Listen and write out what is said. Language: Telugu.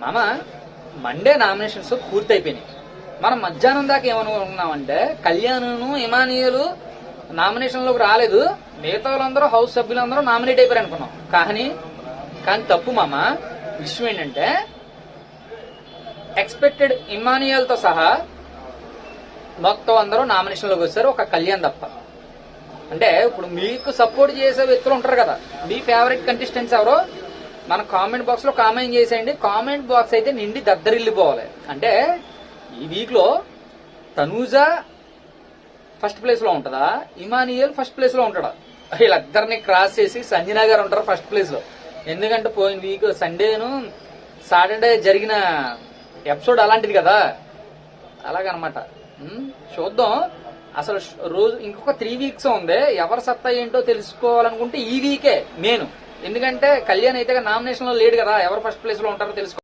మామ మండే నామినేషన్స్ పూర్తయిపోయినాయి. మనం మధ్యాహ్నం దాకా ఏమనుకున్నామంటే కళ్యాణ్ను ఇమానియలు నామినేషన్లోకి రాలేదు, మిగతా వాళ్ళందరూ హౌస్ సభ్యులందరూ నామినేట్ అయిపోయారు అనుకున్నాం. కానీ తప్పు మామ. విషయం ఏంటంటే ఎక్స్పెక్టెడ్ ఇమానియల్తో సహా మొత్తం అందరూ నామినేషన్లోకి వచ్చారు, ఒక కళ్యాణ్ తప్ప. అంటే ఇప్పుడు మీకు సపోర్ట్ చేసే వ్యక్తులు ఉంటారు కదా, మీ ఫేవరెట్ కంటెస్టెంట్స్ ఎవరో మన కామెంట్ బాక్స్ లో కామెంట్ చేసేయండి. కామెంట్ బాక్స్ అయితే నిండి దద్దరిల్లిపోవాలి. అంటే ఈ వీక్ లో తనూజ ఫస్ట్ ప్లేస్ లో ఉంటుందా, ఇమానియల్ ఫస్ట్ ప్లేస్ లో ఉంటాడా? వీళ్ళిద్దరిని క్రాస్ చేసి సంజనా గారు ఉంటారు ఫస్ట్ ప్లేస్ లో. ఎందుకంటే పోయిన వీక్ సండేను సాటర్డే జరిగిన ఎపిసోడ్ అలాంటిది కదా, అలాగనమాట. చూద్దాం. అసలు రోజు ఇంకొక 3 వీక్స్ ఉంది. ఎవరి సత్తా ఏంటో తెలుసుకోవాలనుకుంటే ఈ వీకే నేను. ఎందుకంటే కళ్యాణ్ అయితే నామినేషన్ లో లేడు కదా, ఎవరు ఫస్ట్ ప్లేస్ లో ఉంటారో తెలుసుకో.